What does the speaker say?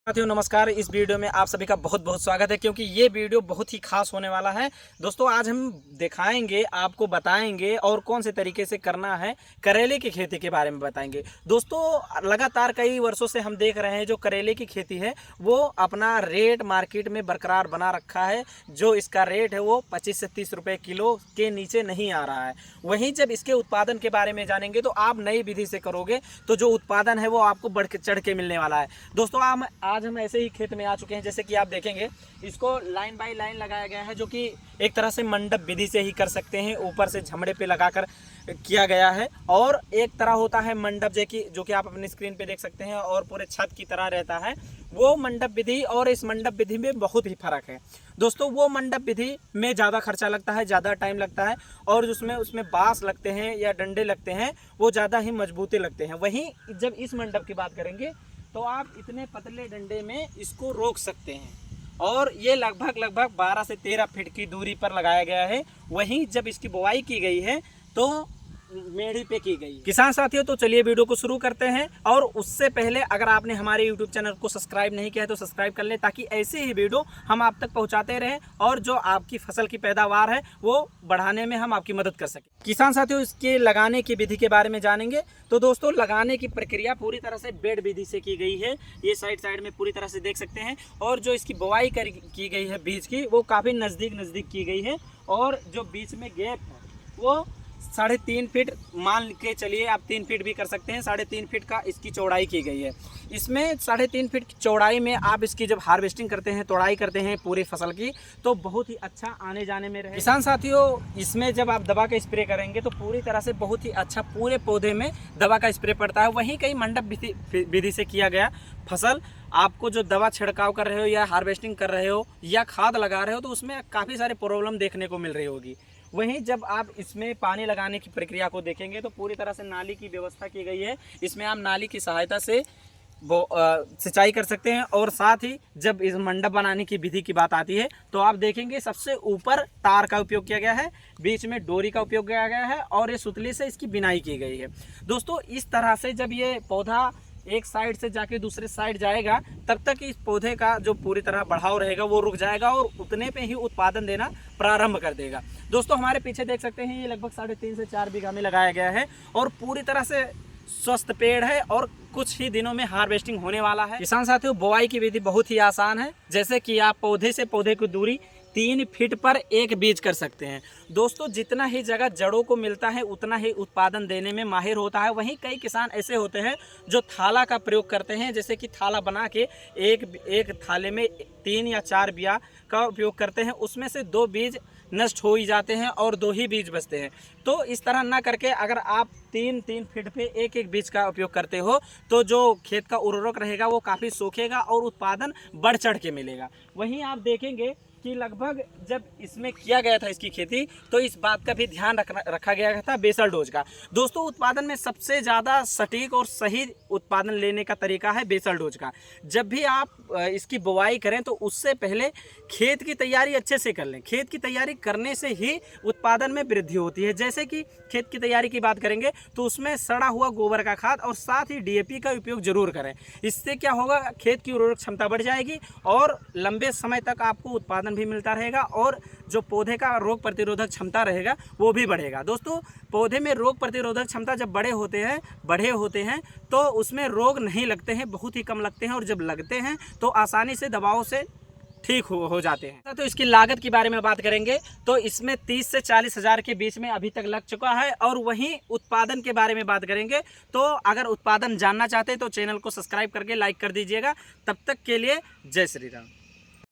साथियों नमस्कार। इस वीडियो में आप सभी का बहुत बहुत स्वागत है क्योंकि ये वीडियो बहुत ही खास होने वाला है। दोस्तों आज हम दिखाएंगे, आपको बताएंगे और कौन से तरीके से करना है, करेले की खेती के बारे में बताएंगे। दोस्तों लगातार कई वर्षों से हम देख रहे हैं जो करेले की खेती है वो अपना रेट मार्केट में बरकरार बना रखा है। जो इसका रेट है वो 25 से 30 रुपये किलो के नीचे नहीं आ रहा है। वहीं जब इसके उत्पादन के बारे में जानेंगे तो आप नई विधि से करोगे तो जो उत्पादन है वो आपको बढ़ के चढ़ के मिलने वाला है। दोस्तों आज हम ऐसे ही खेत में आ चुके हैं। जैसे कि आप देखेंगे इसको लाइन बाय लाइन लगाया गया है, जो कि एक तरह से मंडप विधि से ही कर सकते हैं। ऊपर से झमड़े पे लगाकर किया गया है और एक तरह होता है मंडप जो कि आप अपनी स्क्रीन पे देख सकते हैं और पूरे छत की तरह रहता है। वो मंडप विधि और इस मंडप विधि में बहुत ही फर्क है। दोस्तों वो मंडप विधि में ज़्यादा खर्चा लगता है, ज़्यादा टाइम लगता है और उसमें बांस लगते हैं या डंडे लगते हैं, वो ज़्यादा ही मजबूती लगते हैं। वहीं जब इस मंडप की बात करेंगे तो आप इतने पतले डंडे में इसको रोक सकते हैं और ये लगभग 12 से 13 फीट की दूरी पर लगाया गया है। वहीं जब इसकी बुआई की गई है तो मेढ़ी पे की गई। किसान साथियों तो चलिए वीडियो को शुरू करते हैं। और उससे पहले अगर आपने हमारे यूट्यूब चैनल को सब्सक्राइब नहीं किया है तो सब्सक्राइब कर लें, ताकि ऐसे ही वीडियो हम आप तक पहुंचाते रहें और जो आपकी फसल की पैदावार है वो बढ़ाने में हम आपकी मदद कर सकें। किसान साथियों इसके लगाने की विधि के बारे में जानेंगे। तो दोस्तों लगाने की प्रक्रिया पूरी तरह से बेड विधि से की गई है। ये साइड में पूरी तरह से देख सकते हैं। और जो इसकी बुआई की गई है बीज की, वो काफ़ी नज़दीक की गई है। और जो बीच में गैप है वो 3.5 फीट, मान के चलिए आप 3 फीट भी कर सकते हैं। 3.5 फीट का इसकी चौड़ाई की गई है। इसमें 3.5 फीट की चौड़ाई में आप इसकी जब हार्वेस्टिंग करते हैं, तोड़ाई करते हैं पूरी फसल की, तो बहुत ही अच्छा आने जाने में रहे। किसान साथियों इसमें जब आप दवा का स्प्रे करेंगे तो पूरी तरह से बहुत ही अच्छा पूरे पौधे में दवा का स्प्रे पड़ता है। वहीं कई मंडप विधि से किया गया फसल, आपको जो दवा छिड़काव कर रहे हो या हार्वेस्टिंग कर रहे हो या खाद लगा रहे हो तो उसमें काफ़ी सारे प्रॉब्लम देखने को मिल रही होगी। वहीं जब आप इसमें पानी लगाने की प्रक्रिया को देखेंगे तो पूरी तरह से नाली की व्यवस्था की गई है। इसमें आप नाली की सहायता से सिंचाई कर सकते हैं। और साथ ही जब इस मंडप बनाने की विधि की बात आती है तो आप देखेंगे सबसे ऊपर तार का उपयोग किया गया है, बीच में डोरी का उपयोग किया गया है और ये सुतली से इसकी बिनाई की गई है। दोस्तों इस तरह से जब ये पौधा एक साइड से जाके दूसरे साइड जाएगा तब तक इस पौधे का जो पूरी तरह बढ़ाव रहेगा वो रुक जाएगा और उतने पे ही उत्पादन देना प्रारंभ कर देगा। दोस्तों हमारे पीछे देख सकते हैं ये लगभग 3.5 से 4 बीघा में लगाया गया है और पूरी तरह से स्वस्थ पेड़ है और कुछ ही दिनों में हार्वेस्टिंग होने वाला है। किसान साथियों बुआई की विधि बहुत ही आसान है। जैसे कि आप पौधे से पौधे की दूरी 3 फीट पर एक बीज कर सकते हैं। दोस्तों जितना ही जगह जड़ों को मिलता है उतना ही उत्पादन देने में माहिर होता है। वहीं कई किसान ऐसे होते हैं जो थाला का प्रयोग करते हैं, जैसे कि थाला बना के एक थाले में 3 या 4 बिया का उपयोग करते हैं। उसमें से 2 बीज नष्ट हो ही जाते हैं और 2 ही बीज बचते हैं। तो इस तरह ना करके अगर आप 3 फीट पे एक बीज का उपयोग करते हो तो जो खेत का उर्वरक रहेगा वो काफ़ी सूखेगा और उत्पादन बढ़ चढ़ के मिलेगा। वहीं आप देखेंगे कि लगभग जब इसमें किया गया था इसकी खेती तो इस बात का भी ध्यान रखा गया था बेसल डोज का। दोस्तों उत्पादन में सबसे ज़्यादा सटीक और सही उत्पादन लेने का तरीका है बेसल डोज का। जब भी आप इसकी बुवाई करें तो उससे पहले खेत की तैयारी अच्छे से कर लें। खेत की तैयारी करने से ही उत्पादन में वृद्धि होती है। जैसे कि खेत की तैयारी की बात करेंगे तो उसमें सड़ा हुआ गोबर का खाद और साथ ही DAP का उपयोग जरूर करें। इससे क्या होगा, खेत की उर्वरक क्षमता बढ़ जाएगी और लंबे समय तक आपको उत्पादन भी मिलता रहेगा और जो पौधे का रोग प्रतिरोधक क्षमता रहेगा वो भी बढ़ेगा। दोस्तों पौधे में रोग प्रतिरोधक क्षमता जब बढ़े होते हैं तो उसमें रोग नहीं लगते हैं, बहुत ही कम लगते हैं और जब लगते हैं तो आसानी से दवाओं से ठीक हो जाते हैं। तो इसकी लागत के बारे में बात करेंगे तो इसमें 30 से 40 हज़ार के बीच में अभी तक लग चुका है। और वहीं उत्पादन के बारे में बात करेंगे तो अगर उत्पादन जानना चाहते हैं तो चैनल को सब्सक्राइब करके लाइक कर दीजिएगा। तब तक के लिए जय श्री राम।